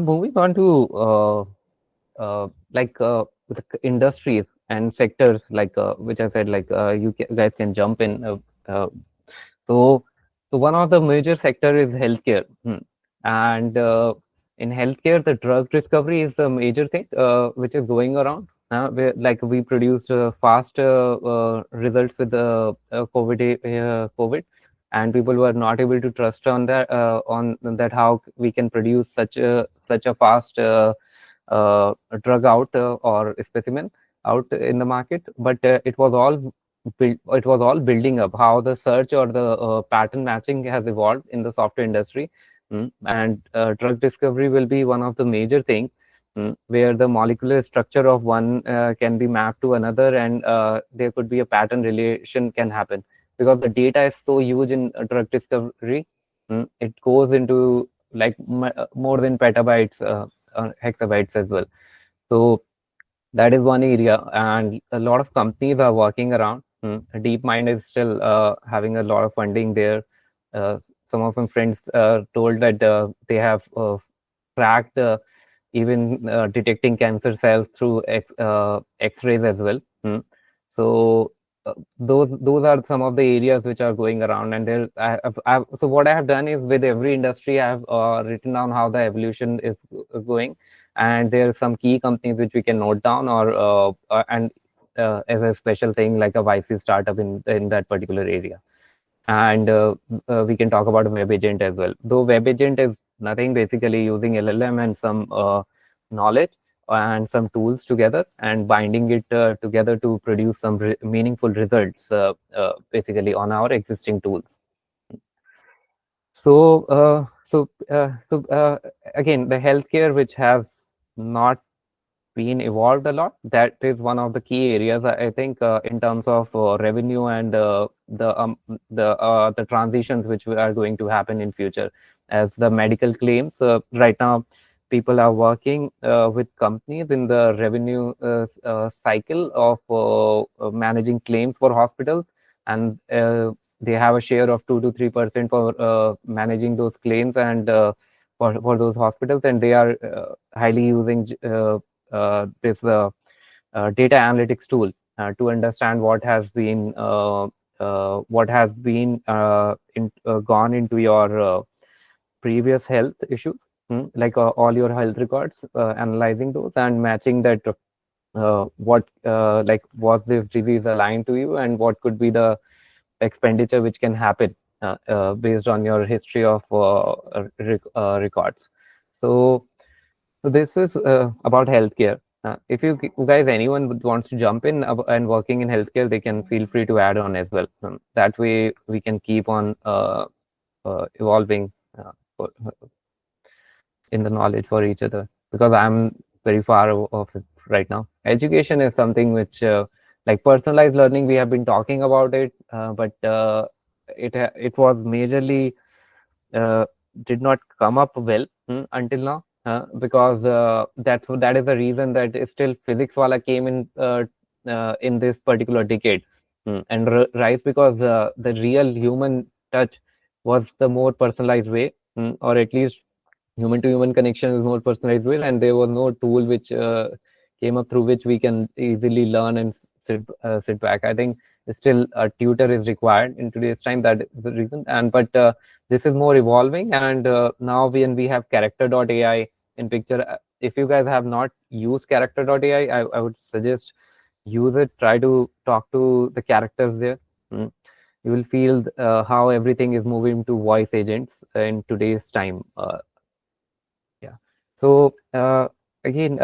Moving on to with industries and sectors, which I said, guys can jump in. So, so one of the major sector is healthcare, and in healthcare, the drug discovery is the major thing which is going around. Where, we produced fast results with the COVID, and people were not able to trust on that how we can produce such a fast drug out or a specimen out in the market. But it was all building up how the search or the pattern matching has evolved in the software industry. And drug discovery will be one of the major things, where the molecular structure of one can be mapped to another, and there could be a pattern relation can happen because the data is so huge in drug discovery. It goes into more than petabytes, hexabytes as well. So that is one area, and a lot of companies are working around. DeepMind is still having a lot of funding there. Uh, some of my friends told that they have cracked even detecting cancer cells through X-rays as well. So those are some of the areas which are going around, and so what I have done is with every industry I have written down how the evolution is going, and there are some key companies which we can note down, or and as a special thing like a YC startup in that particular area. And we can talk about a web agent as well, though web agent is nothing, basically using LLM and some knowledge and some tools together and binding it together to produce some meaningful results, basically on our existing tools. So again, the healthcare, which has not been evolved a lot, that is one of the key areas, I think, in terms of revenue and the transitions which are going to happen in future. As the medical claims, right now people are working with companies in the revenue cycle of managing claims for hospitals, and they have a share of 2 to 3% for managing those claims and for those hospitals, and they are highly using this data analytics tool to understand what has been gone into your previous health issues, all your health records, analyzing those and matching that, was this disease aligned to you, and what could be the expenditure which can happen based on your history of records. So this is about healthcare. If you guys, anyone wants to jump in and working in healthcare, they can feel free to add on as well. That way we can keep on evolving in the knowledge for each other, because I'm very far off it right now. Education is something which, like personalized learning, we have been talking about it, but it was majorly uh, did not come up well until now, because that is the reason that still physics wala came in this particular decade, and rise, because the real human touch was the more personalized way, or at least human to human connection is more personalized way, and there was no tool which came up through which we can easily learn and sit back. I think still a tutor is required in today's time. That is the reason. And but this is more evolving, and now when we have character.ai in picture, if you guys have not used character.ai, I would suggest use it. Try to talk to the characters there. You will feel how everything is moving to voice agents in today's time. Yeah. So again,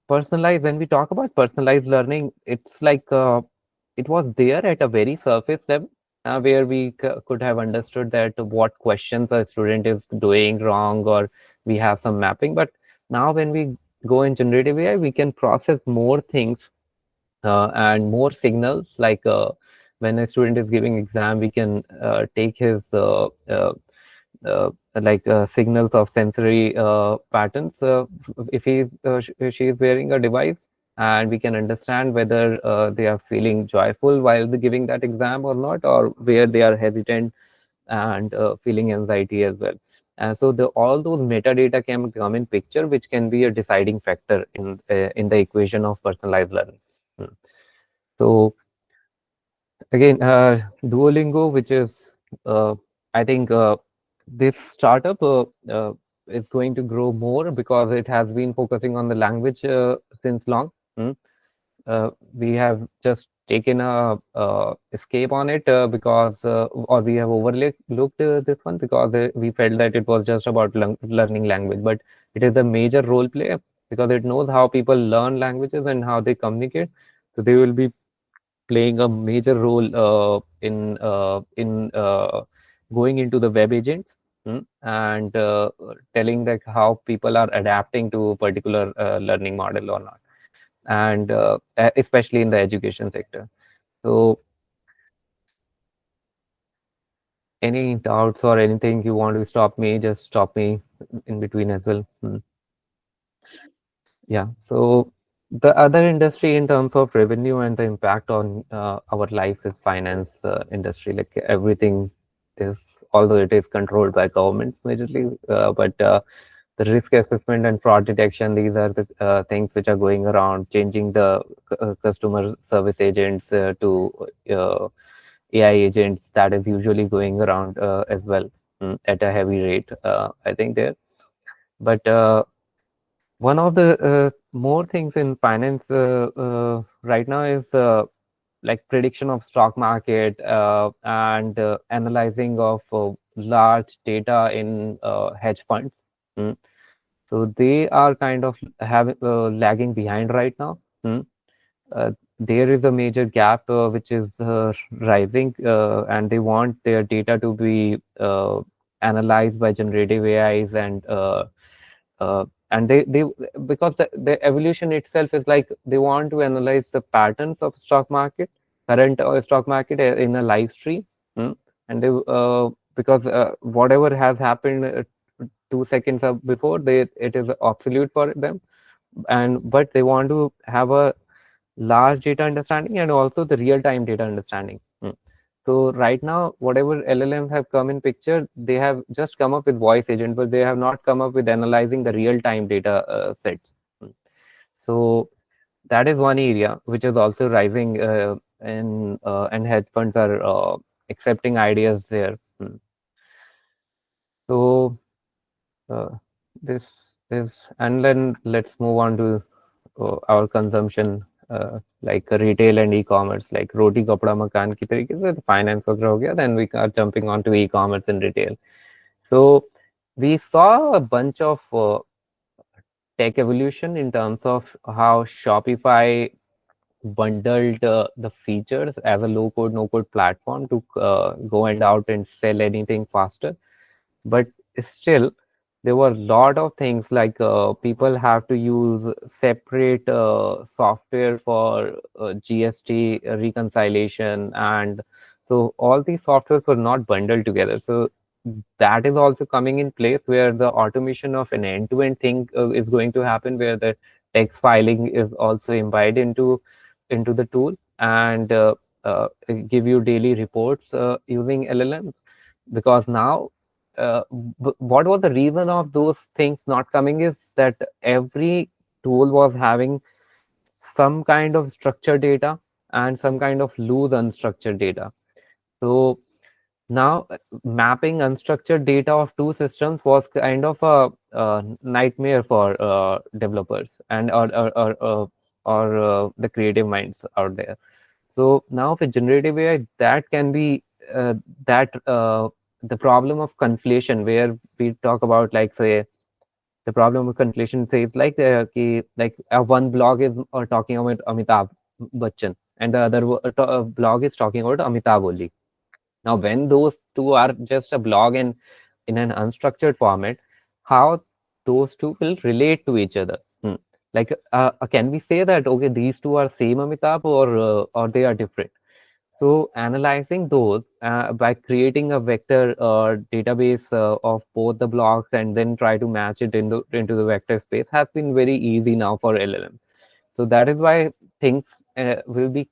personalized. When we talk about personalized learning, it's it was there at a very surface level, where we could have understood that what questions a student is doing wrong, or we have some mapping. But now when we go in generative AI, we can process more things and more signals. When a student is giving exam, we can take his signals of sensory patterns, if she is wearing a device, and we can understand whether they are feeling joyful while giving that exam or not, or where they are hesitant and feeling anxiety as well. So all those metadata can come in picture, which can be a deciding factor in the equation of personalized learning. Hmm. So again, Duolingo, which is I think this startup is going to grow more because it has been focusing on the language since long. Hmm. We have just taken a escape on it because or we have overlooked this one because we felt that it was just about learning language, but it is a major role play because it knows how people learn languages and how they communicate. So they will be playing a major role in going into the web agents, and telling that how people are adapting to a particular learning model or not, and especially in the education sector. So, any doubts or anything you want to stop me, just stop me in between as well. Yeah. So, the other industry in terms of revenue and the impact on our lives is finance industry. Like everything is, although it is controlled by governments majorly, but the risk assessment and fraud detection, these are the things which are going around, changing the customer service agents to AI agents, that is usually going around as well, at a heavy rate, I think there. But one of the more things in finance right now is like prediction of stock market and analyzing of large data in hedge funds. Mm. So they are kind of having lagging behind right now. Mm. There is a major gap which is rising, and they want their data to be analyzed by generative AIs, and they because the evolution itself is like they want to analyze the patterns of stock market, current stock market in a live stream. And they because whatever has happened 2 seconds before, they it is obsolete for them, and but they want to have a large data understanding and also the real time data understanding. So right now, whatever LLMs have come in picture, they have just come up with voice agent, but they have not come up with analyzing the real time data sets. Mm. So that is one area which is also rising, and hedge funds are accepting ideas there. So uh, this is, and then let's move on to our consumption, like retail and e-commerce, like roti kapda makan ki tarike se finance वगैरह हो गया, then we are jumping on to e-commerce and retail. So we saw a bunch of tech evolution in terms of how Shopify bundled the features as a low code no code platform to go and out and sell anything faster. But still there were a lot of things like people have to use separate software for GST reconciliation, and so all these softwares were not bundled together. So that is also coming in place where the automation of an end-to-end thing is going to happen, where the text filing is also embedded into the tool, and give you daily reports using LLMs. Because now what was the reason of those things not coming is that every tool was having some kind of structured data and some kind of loose unstructured data. So now mapping unstructured data of two systems was kind of a nightmare for developers and or the creative minds out there. So now with generative AI, that can be that the problem of conflation, where we talk about, like, say, the problem of conflation says like like one blog is talking about Amitabh Bachchan and the other blog is talking about Amitabh only. Now, when those two are just a blog and in an unstructured format, how those two will relate to each other? Like, can we say that okay, these two are same Amitabh, or they are different? So analyzing those by creating a vector database of both the blocks and then try to match it into the vector space has been very easy now for LLM. So that is why things will be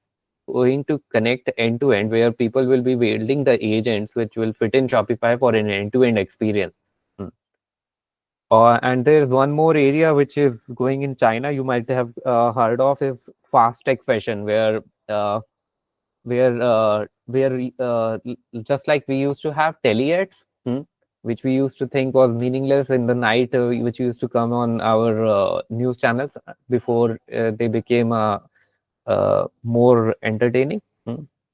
going to connect end to end, where people will be building the agents which will fit in Shopify for an end to end experience. And there's one more area which is going in China. You might have heard of is fast tech fashion, uh, where just like we used to have tele ads, which we used to think was meaningless in the night, which used to come on our news channels before they became more entertaining.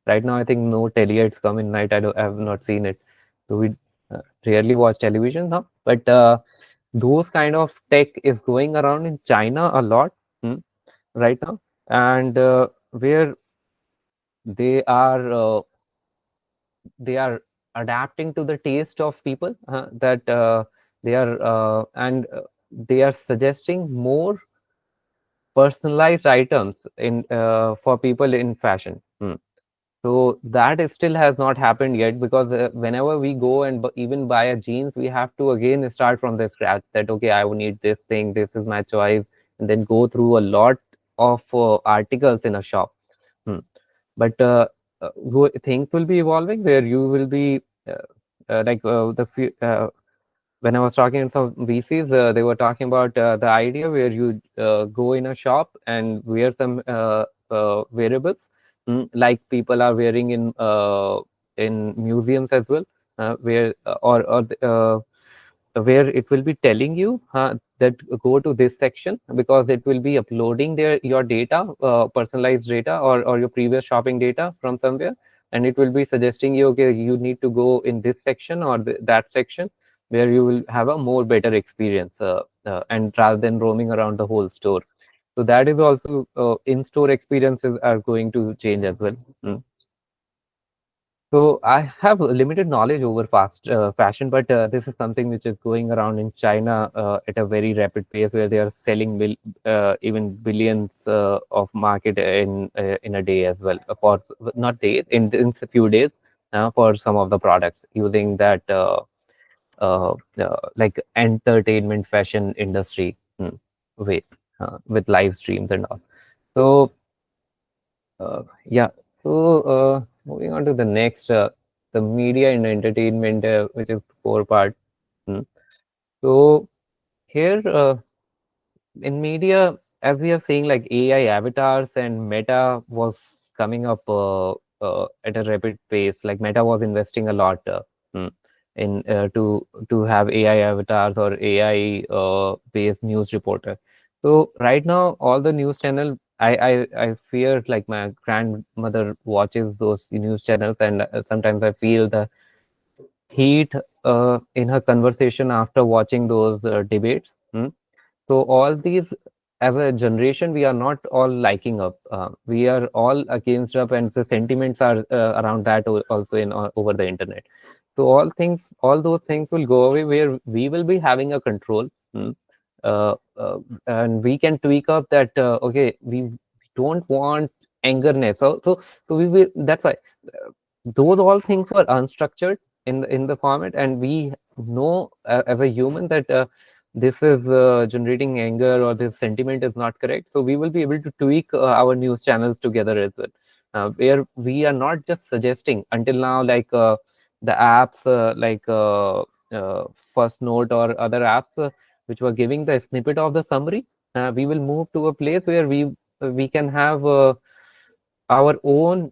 Right now, I think no tele ads come in night. I have not seen it, so we rarely watch television now. But those kind of tech is going around in China a lot right now, and where they are uh, they are adapting to the taste of people that they are and they are suggesting more personalized items in for people in fashion. So that is still has not happened yet, because whenever we go and even buy a jeans, we have to again start from the scratch. That okay, I will need this thing. This is my choice, and then go through a lot of articles in a shop. Hmm. But things will be evolving where you will be when I was talking to some VCs, they were talking about the idea where you go in a shop and wear some wearables, like people are wearing in museums as well, where where it will be telling you that go to this section, because it will be uploading your data, personalized data, or your previous shopping data from somewhere, and it will be suggesting you, okay, you need to go in this section or that section, where you will have a more better experience, and rather than roaming around the whole store. So that is also in-store experiences are going to change as well. Mm. So I have limited knowledge over fast fashion, but this is something which is going around in China at a very rapid pace, where they are selling even billions of market in a day as well, for not days, in a few days, for some of the products using that like entertainment fashion industry way, with live streams and all. So yeah. So moving on to the next, the media and entertainment, which is core part. Hmm. So here in media, as we are seeing, like AI avatars and Meta was coming up at a rapid pace. Like Meta was investing a lot mm, in to have AI avatars or AI based news reporter. So right now, all the news channel, I fear, like my grandmother watches those news channels, and sometimes I feel the heat in her conversation after watching those debates. So all these, as a generation, we are not all liking up. We are all against up, and the sentiments are around that also in over the internet. So all those things will go away, where we will be having a control, and we can tweak up that. Okay, we don't want angerness. So we will. That's why those all things were unstructured in the format, and we know as a human that this is generating anger, or this sentiment is not correct, so we will be able to tweak our news channels together as well, where we are not just suggesting until now, like the apps First Note or other apps which were giving the snippet of the summary. We will move to a place where we can have our own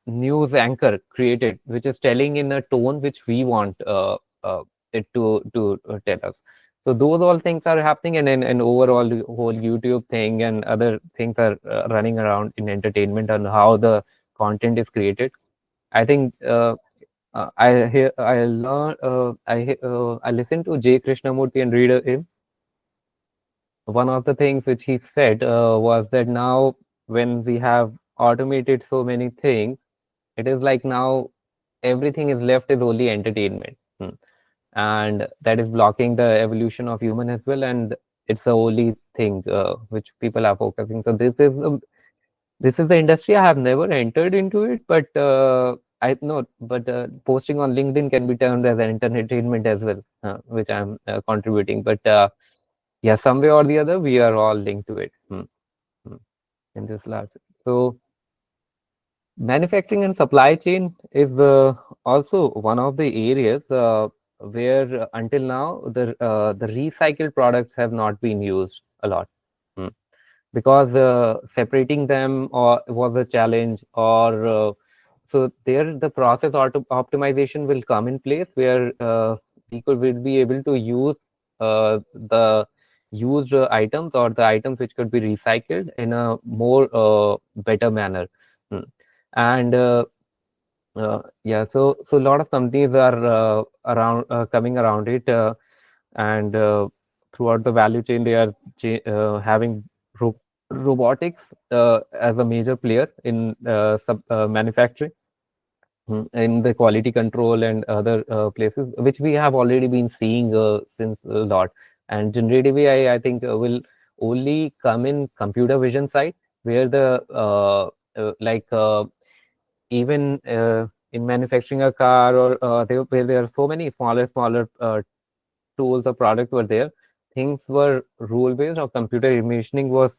news anchor created, which is telling in a tone which we want it to tell us. So those all things are happening, and overall the whole YouTube thing and other things are running around in entertainment and how the content is created. I think I learn I listen to J. Krishnamurti and read him. One of the things which he said was that now, when we have automated so many things, it is like now everything is left is only entertainment. And that is blocking the evolution of human as well, and it's the only thing which people are focusing. So this is the industry. I have never entered into it, but I know, but posting on LinkedIn can be termed as an entertainment as well, which I'm contributing. But yeah, some way or the other, we are all linked to it. Hmm, in this last. So manufacturing and supply chain is also one of the areas. where until now the recycled products have not been used a lot. Hmm. Because separating them or was a challenge, or so there the process optimization will come in place where people will be able to use the used items or the items which could be recycled in a more better manner. Hmm. And yeah, so a lot of companies are around coming around it, and throughout the value chain they are having ro robotics as a major player in manufacturing, in the quality control and other places, which we have already been seeing since a lot. And generative AI, I think, will only come in computer vision side, where the like even in manufacturing a car, or where there are so many smaller tools or products were there, things were rule based, or computer imaging was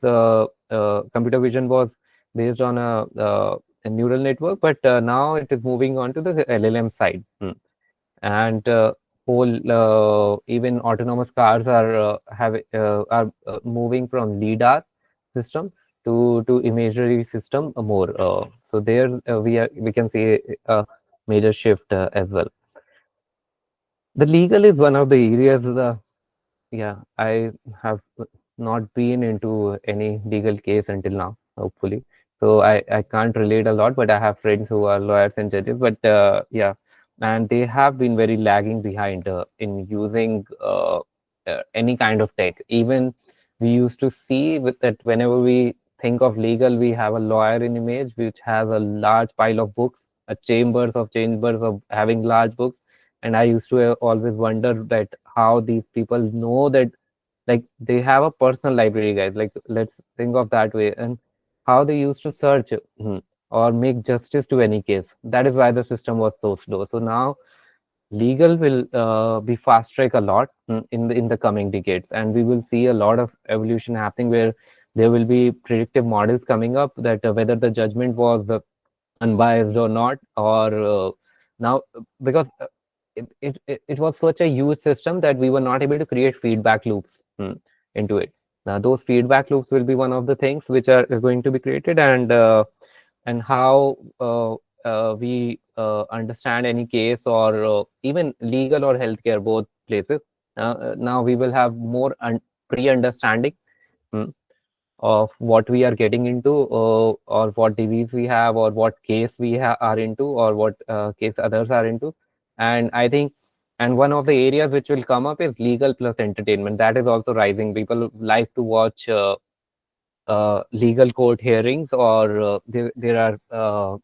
computer vision was based on a neural network, but now it is moving on to the LLM side. And whole even autonomous cars are moving from lidar system to imagery system more. So there we can see a major shift as well. The legal is one of the areas. Yeah, I have not been into any legal case until now, hopefully. So I can't relate a lot, but I have friends who are lawyers and judges. But yeah, and they have been very lagging behind in using any kind of tech. Even we used to see with that whenever we think of legal, we have a lawyer in image which has a large pile of books, a chambers of having large books. And I used to always wonder that how these people know that, like, they have a personal library, guys, like, let's think of that way, and how they used to search or make justice to any case. That is why the system was so slow. So now legal will be fast track a lot in the coming decades, and we will see a lot of evolution happening where there will be predictive models coming up that whether the judgment was unbiased or not, or now because it was such a huge system that we were not able to create feedback loops into it. Now those feedback loops will be one of the things which are going to be created, and how we understand any case, or even legal or healthcare, both places. Now we will have more pre-understanding mm, of what we are getting into, or what disease we have, or what case we are into, or what case others are into. And I think, and one of the areas which will come up is legal plus entertainment. That is also rising. People like to watch legal court hearings, or there are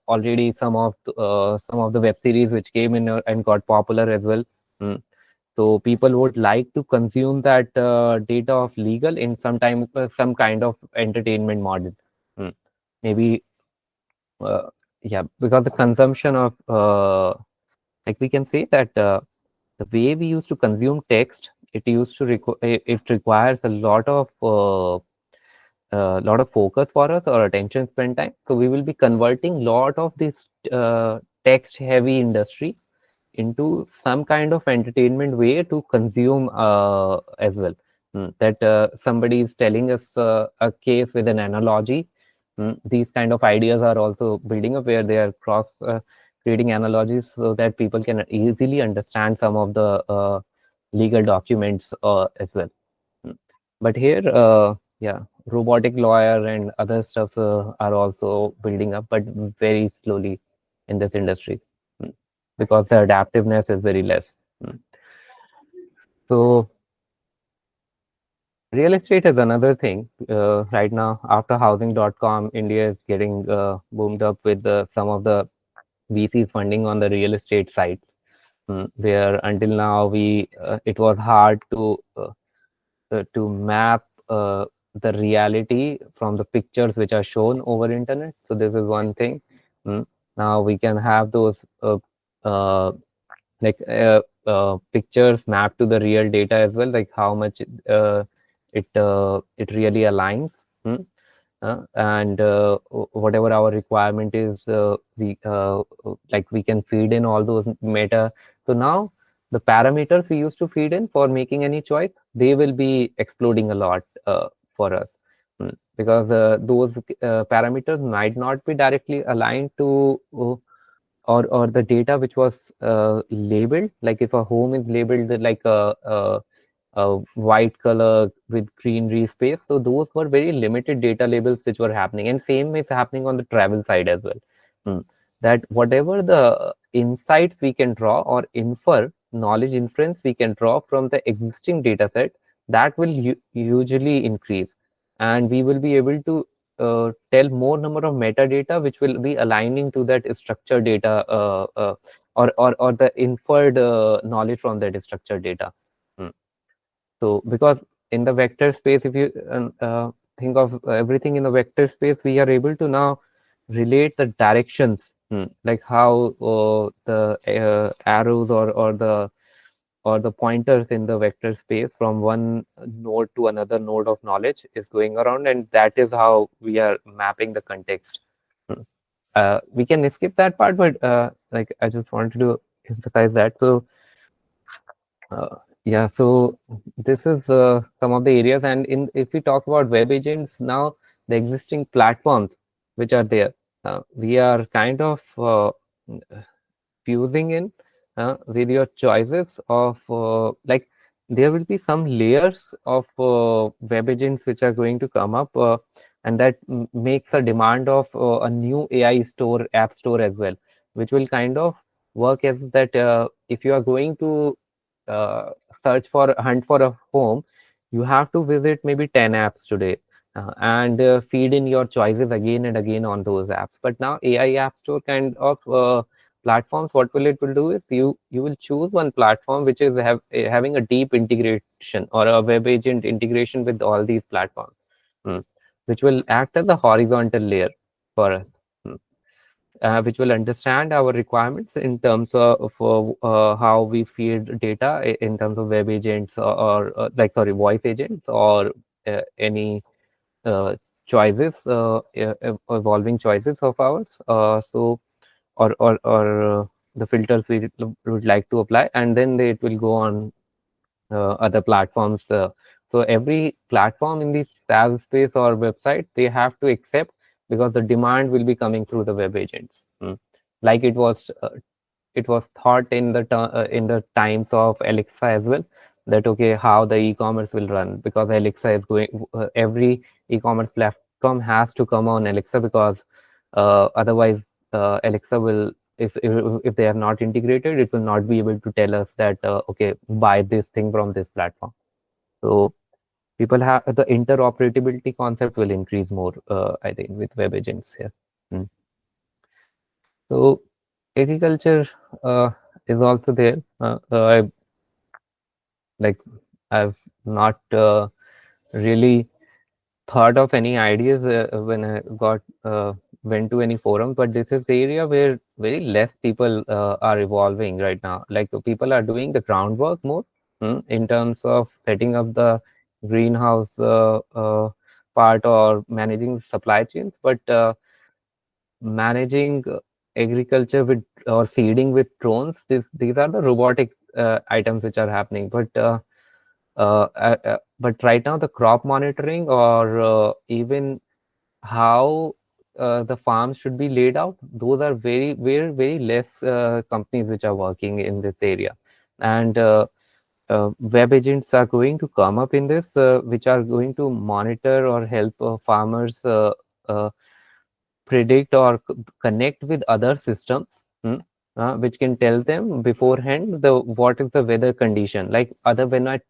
already some of the web series which came in and got popular as well. Mm. So people would like to consume that data of legal in some kind of entertainment model. Mm. Maybe uh, yeah, because the consumption of like, we can say that the way we used to consume text, it requires a lot of focus for us, or attention spend time. So we will be converting lot of this text heavy industry into some kind of entertainment way to consume as well. That somebody is telling us a case with an analogy. These kind of ideas are also building up, where they are cross creating analogies so that people can easily understand some of the legal documents as well. Mm. But here, yeah, robotic lawyer and other stuff are also building up, but very slowly in this industry, mm, because the adaptiveness is very less. Mm. So real estate is another thing. Right now, after housing.com, India is getting boomed up with some of the VC funding on the real estate side, where until now it was hard to map the reality from the pictures which are shown over internet. So this is one thing. Mm. Now we can have those uh, pictures mapped to the real data as well, like how much it really aligns. And whatever our requirement is, we like we can feed in all those meta. So now the parameters we used to feed in for making any choice, they will be exploding a lot for us. Because those parameters might not be directly aligned to or the data which was labeled, like if a home is labeled like a white color with greenery space, so those were very limited data labels which were happening, and same is happening on the travel side as well. Hmm. That whatever the insights we can draw or infer, knowledge inference we can draw from the existing data set, that will usually increase, and we will be able to tell more number of metadata which will be aligning to that structured data or the inferred knowledge from that structured data. Hmm. So because in the vector space, if you think of everything in the vector space, we are able to now relate the directions, like how the arrows or the pointers in the vector space from one node to another node of knowledge is going around, and that is how we are mapping the context. Hmm. We can skip that part, but like I just wanted to emphasize that. So yeah, so this is some of the areas, and in if we talk about web agents now, the existing platforms which are there, we are kind of fusing in with your choices of like there will be some layers of web agents which are going to come up, and that makes a demand of a new AI store, app store as well, which will kind of work as that if you are going to uh, hunt for a home, you have to visit maybe 10 apps today and feed in your choices again and again on those apps. But now AI app store kind of platforms, what will do is you will choose one platform which is having a deep integration or a web agent integration with all these platforms, mm, which will act as a horizontal layer for us. Mm. Which will understand our requirements in terms of how we feed data in terms of web agents or like sorry voice agents or any uh, choices evolving choices of ours. Or the filters we would like to apply, and then it will go on other platforms. So every platform in the SaaS space or website, they have to accept because the demand will be coming through the web agents. Like it was thought in the times of Alexa as well, that okay, how the e-commerce will run, because Alexa is going every e-commerce platform has to come on Alexa, because otherwise Alexa will, if they are not integrated, it will not be able to tell us that okay, buy this thing from this platform. So people have the interoperability concept will increase more, I think, with web agents here. Mm. So agriculture is also there. I like I've not really thought of any ideas when I got went to any forum, but this is the area where very less people are evolving right now. Like people are doing the groundwork more, in terms of setting up the greenhouse part or managing supply chains, but managing agriculture with or seeding with drones, these are the robotic items which are happening, but right now the crop monitoring or even how the farms should be laid out, those are very less companies which are working in this area. And web agents are going to come up in this, which are going to monitor or help farmers uh, predict or connect with other systems, which can tell them beforehand the what is the weather condition. Like other when I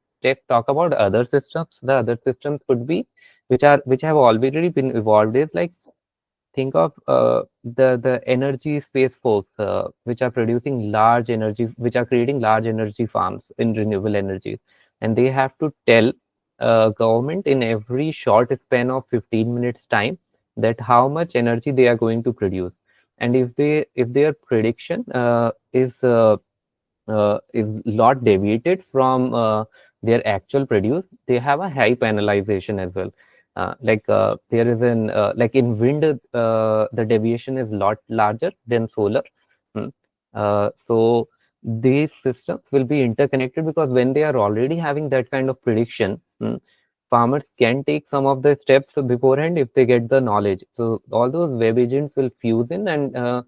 talk about other systems, the other systems could be which have already been evolved is like think of the energy space folks which are producing large energy, which are creating large energy farms in renewable energies, and they have to tell government in every short span of 15 minutes time that how much energy they are going to produce. And if their prediction is lot deviated from their actual produce, they have a high penalization as well. There is an like in wind, the deviation is lot larger than solar. Mm. So these systems will be interconnected, because when they are already having that kind of prediction, farmers can take some of the steps beforehand if they get the knowledge. So all those web agents will fuse in and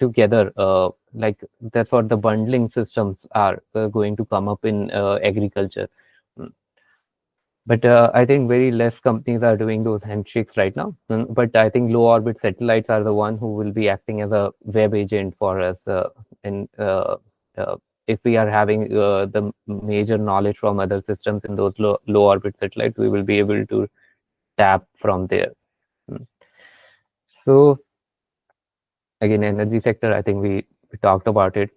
together, like that's what the bundling systems are going to come up in agriculture. Mm. But I think very less companies are doing those handshakes right now. But I think low orbit satellites are the one who will be acting as a web agent for us. And uh, if we are having the major knowledge from other systems in those low orbit satellites, we will be able to tap from there. Mm. So again, energy sector, I think we talked about it,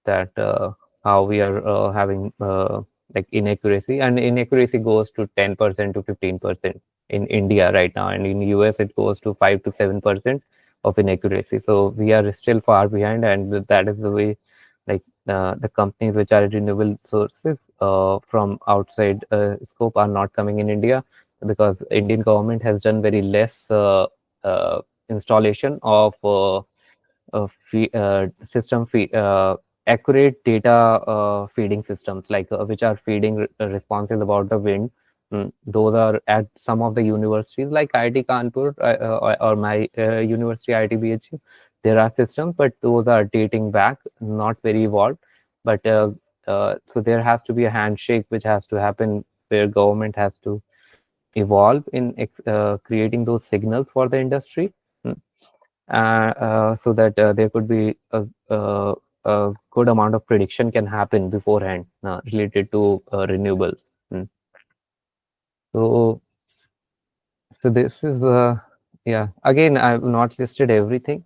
that how we are having like inaccuracy, and inaccuracy goes to 10% to 15% in India right now, and in US it goes to 5 to 7% of inaccuracy. So we are still far behind, and that is the way, like the companies which are renewable sources from outside scope are not coming in India, because Indian government has done very less installation of system accurate data feeding systems, like which are feeding responses about the wind. Those are at some of the universities like IIT Kanpur, or my university IIT BHU. There are systems, but those are dating back, not very evolved. But so there has to be a handshake which has to happen, where government has to evolve in creating those signals for the industry, so that there could be a good amount of prediction can happen beforehand related to renewables. Mm. So, so this is yeah. Again, I've not listed everything,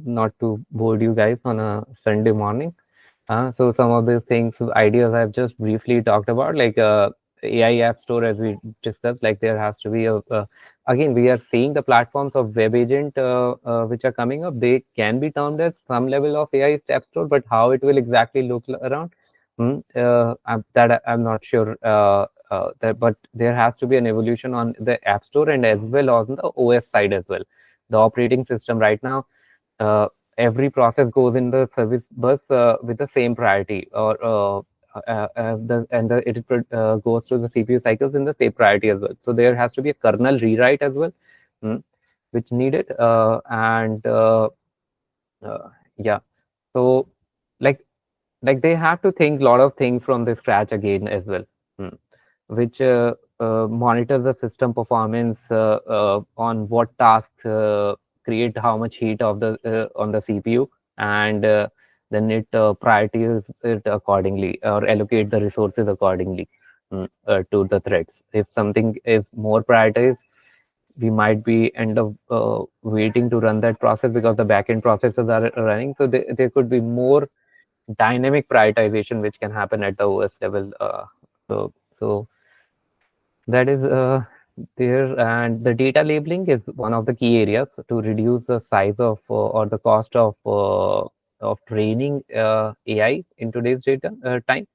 not to bore you guys on a Sunday morning. So some of these things, ideas I've just briefly talked about, like AI app store, as we discussed, like there has to be again, we are seeing the platforms of web agent which are coming up. They can be termed as some level of AI app store, but how it will exactly look around, I'm not sure. But there has to be an evolution on the app store and as well on the OS side as well. The operating system right now, uh, every process goes in the service bus with the same priority, or it goes through the CPU cycles in the same priority as well. So there has to be a kernel rewrite as well, mm, which needed, and yeah. So like they have to think a lot of things from the scratch again as well, mm, which monitors the system performance on what tasks create how much heat of the on the CPU, and then it prioritizes it accordingly, or allocate the resources accordingly, to the threads. If something is more prioritized, we might be end up waiting to run that process, because the backend processes are running. So there could be more dynamic prioritization which can happen at the OS level. So that is there, and the data labeling is one of the key areas to reduce the size of or the cost of training AI in today's data time.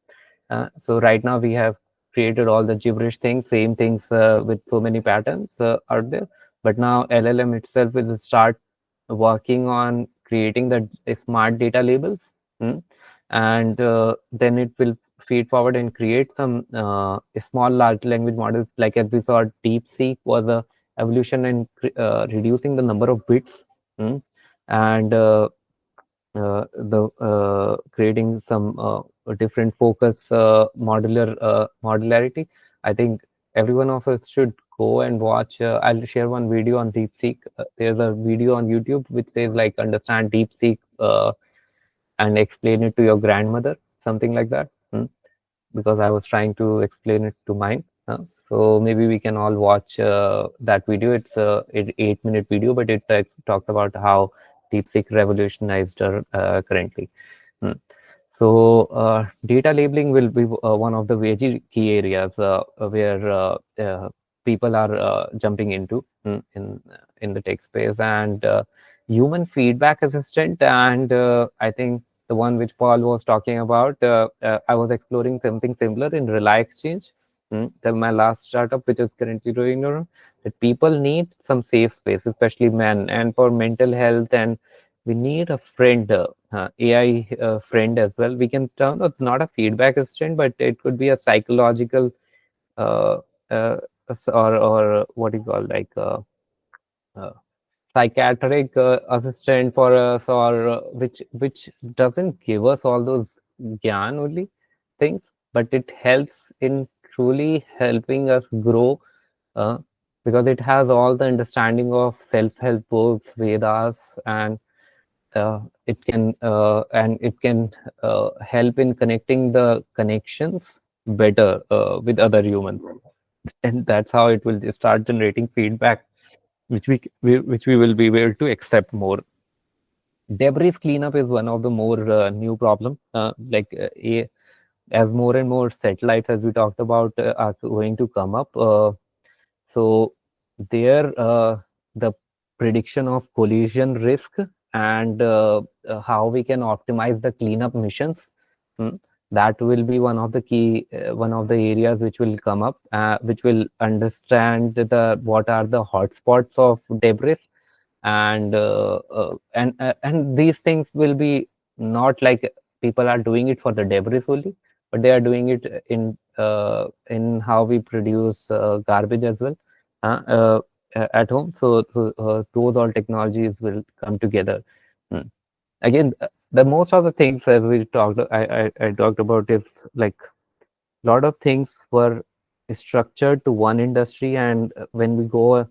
So right now we have created all the gibberish things, same things with so many patterns out there. But now LLM itself will start working on creating the smart data labels, mm, and then it will feed forward and create some small large language models. Like as we saw, DeepSeek was a evolution in reducing the number of bits, and the creating some different focus modularity. I think every one of us should go and watch. I'll share one video on DeepSeek. There's a video on YouTube which says like understand DeepSeek and explain it to your grandmother, something like that. Because I was trying to explain it to mine. So maybe we can all watch that video. It's an 8-minute video, but it talks about how DeepSeek revolutionized currently. Hmm. So data labeling will be one of the very key areas where people are jumping into, in the tech space, and human feedback assistant. And I think the one which Paul was talking about, I was exploring something similar in Rely Exchange, my last startup, which is currently doing around, that people need some safe space, especially men, and for mental health and we need a friend, AI friend as well. We can turn it's not a feedback assistant, but it could be a psychological uh, uh, or what do you call uh, psychiatric assistant for us, or which doesn't give us all those gyan only things, but it helps in truly helping us grow, uh, because it has all the understanding of self-help books, Vedas, and it can help in connecting the connections better with other humans, and that's how it will start generating feedback, which we will be able to accept more. Debris cleanup is one of the more new problem. As more and more satellites, as we talked about, are going to come up. So there, the prediction of collision risk and how we can optimize the cleanup missions, mm, that will be one of the areas which will come up, which will understand the what are the hotspots of debris, and these things will be not like people are doing it for the debris only, but they are doing it in how we produce garbage as well, uh, uh, at home. So those all technologies will come together. Hmm. Again, the most of the things as we talked, I talked about is like a lot of things were structured to one industry, and when we go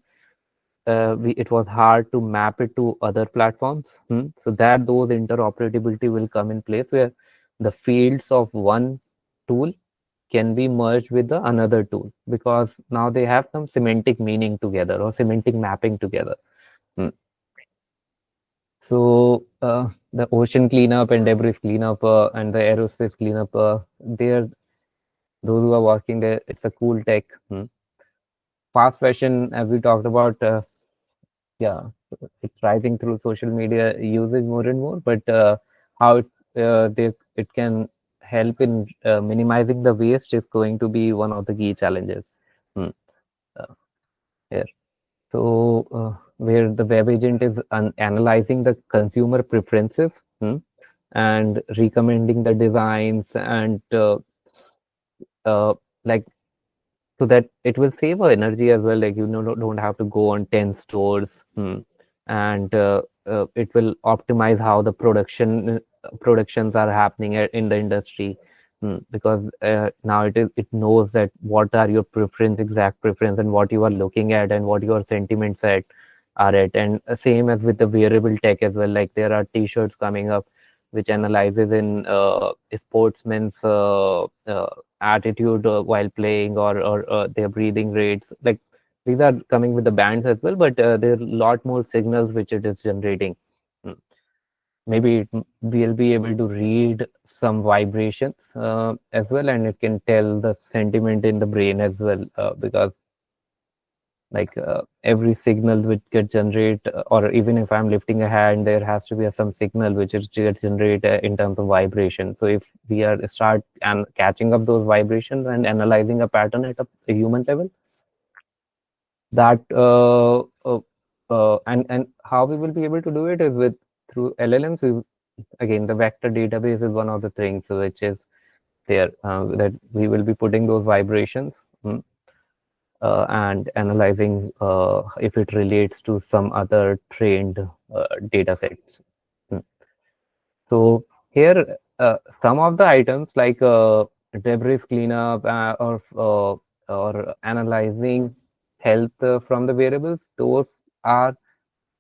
it was hard to map it to other platforms. So that those interoperability will come in place where the fields of one tool can be merged with the another tool, because now they have some semantic meaning together or semantic mapping together. Hmm. So the ocean cleanup and debris cleanup and the aerospace cleanup, they're those who are working there. It's a cool tech. Fast fashion, as we talked about, yeah, it's rising through social media usage more and more, but how it can help in minimizing the waste is going to be one of the key challenges, hmm, uh, here. So where the web agent is analyzing the consumer preferences, and recommending the designs, and uh, like so that it will save our energy as well, like don't have to go on 10 stores, and it will optimize how the productions are happening in the industry, because now it knows that what are your exact preference, and what you are looking at, and what your sentiments are at. And same as with the wearable tech as well, like there are t-shirts coming up which analyzes in sportsmen's attitude while playing, or their breathing rates. Like these are coming with the bands as well, but there are a lot more signals which it is generating. Mm. Maybe we'll be able to read some vibrations as well, and it can tell the sentiment in the brain as well, because like every signal which gets generate, or even if I'm lifting a hand, there has to be some signal which is gets generate in terms of vibration. So if we are start and catching up those vibrations and analyzing a pattern at a human level, that and how we will be able to do it is with through LLMs. Again, the vector database is one of the things which is there, that we will be putting those vibrations, and analyzing if it relates to some other trained data sets. Mm. So here, some of the items like debris cleanup, or analyzing health from the variables, those are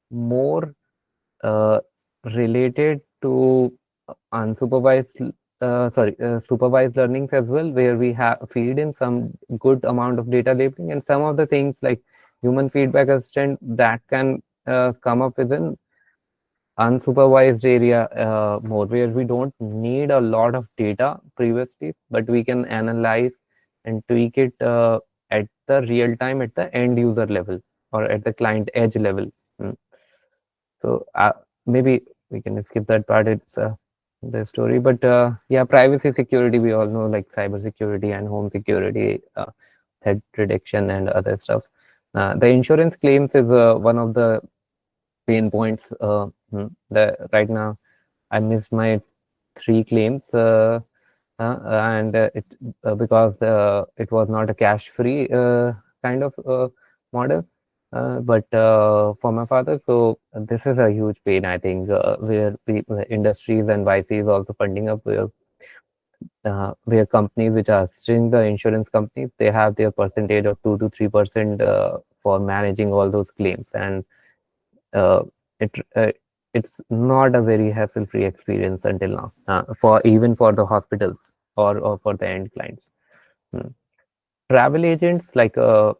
more related to supervised learnings as well, where we have feed in some good amount of data labeling, and some of the things like human feedback assistant that can come up with an unsupervised area more, where we don't need a lot of data previously, but we can analyze and tweak it at the real time at the end user level, or at the client edge level. Mm. So maybe we can skip that part. It's the story, but yeah, privacy security. We all know like cyber security and home security, threat prediction, and other stuff. The insurance claims is one of the pain points. Right now, I missed my 3 claims, and it because it was not a cash-free kind of model. But for my father, so this is a huge pain, I think, where industries and YC is also funding up, where companies which are string the insurance companies, they have their percentage of 2 to 3% for managing all those claims, and uh, it it's not a very hassle-free experience until now, for even for the hospitals or for the end clients. Hmm. Travel agents, like I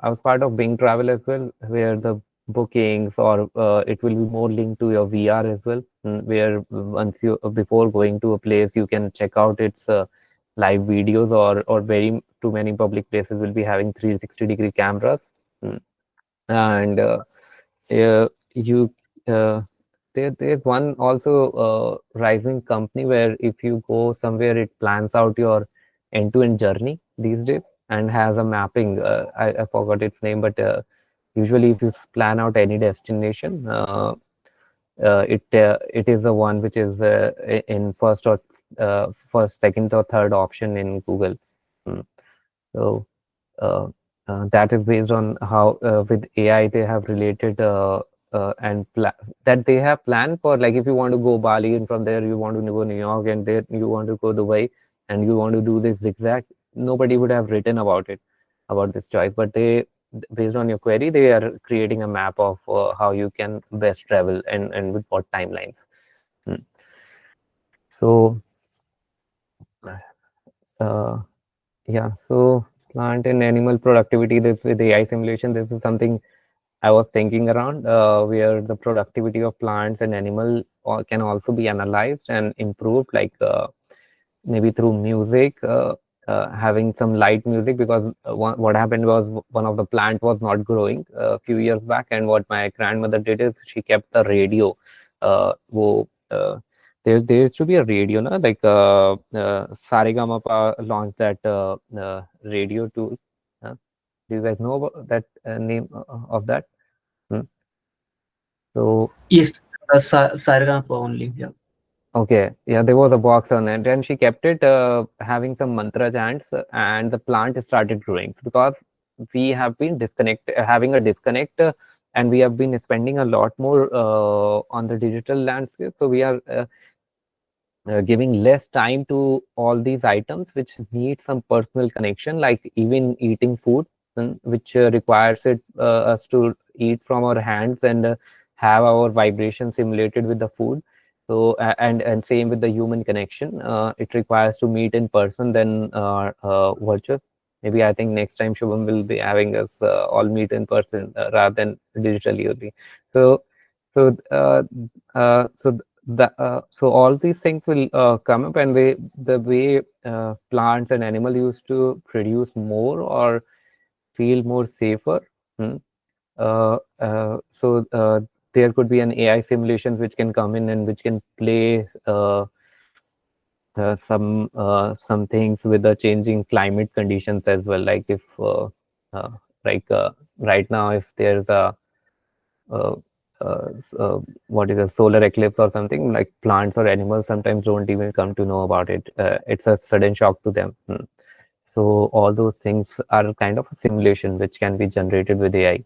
was part of Bing Travel as well, where the bookings or it will be more linked to your VR as well, where once you before going to a place, you can check out its live videos, or very too many public places will be having 360-degree cameras. Mm. And you there's one also rising company where if you go somewhere, it plans out your end-to-end journey these days and has a mapping. I forgot its name, but usually if you plan out any destination, it is the one which is in first, second, or third option in Google. Mm. So uh, that is based on how with AI they have related that they have planned for, like if you want to go Bali and from there you want to go New York and there you want to go Dubai and you want to do this zigzag, nobody would have written about it, about this choice, but they, based on your query, they are creating a map of how you can best travel and with what timelines. Hmm. So uh, yeah, so plant and animal productivity, this with AI simulation, this is something I was thinking around, where the productivity of plants and animal can also be analyzed and improved, like maybe through music, having some light music, because what happened was one of the plant was not growing a few years back, and what my grandmother did is she kept the radio. There should be a radio, no? Like Saregamapa launched that radio tool. Do you guys know about that name of that? Hmm. So Yes, Sargama only. Yeah. okay, yeah, there was a box on it, and she kept it having some mantra chants, and the plant started growing. So because we have been having a disconnect, and we have been spending a lot more on the digital landscape. So we are giving less time to all these items which need some personal connection, like even eating food, which requires us to eat from our hands and have our vibration simulated with the food. So and same with the human connection, it requires to meet in person than virtual. Maybe I think next time Shubham will be having us all meet in person rather than digitally only. So so so all these things will come up, and the way plants and animal used to produce more or feel more safer. Hmm. So there could be an AI simulation which can come in and which can play some things with the changing climate conditions as well. Like if uh, like right now, if there's a uh, what is a solar eclipse or something, like plants or animals sometimes don't even come to know about it. It's a sudden shock to them. So all those things are kind of a simulation which can be generated with AI.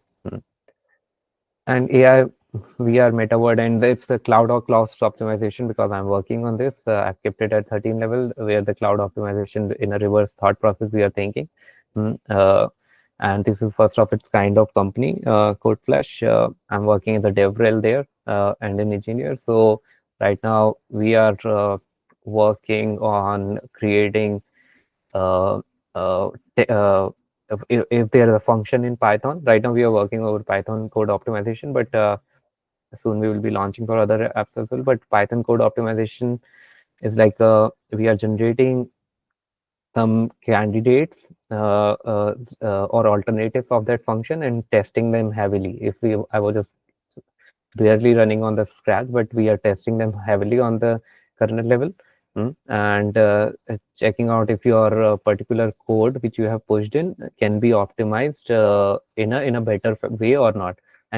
And AI, VR, meta word, and it's the cloud or cost optimization, because I'm working on this. I've kept it at 13 level, where the cloud optimization in a reverse thought process we are thinking. Mm, uh, and this is first of its kind of company, Code Flash. I'm working in the dev rel there and an engineer. So right now we are working on creating uh, uh, if there is a function in Python. Right now we are working over Python code optimization, but soon we will be launching for other apps as well. But Python code optimization is like we are generating some candidates or alternatives of that function and testing them heavily. If we, I was just barely running on the scratch, but we are testing them heavily on the kernel level. And checking out if your particular code which you have pushed in can be optimized in a better way or not.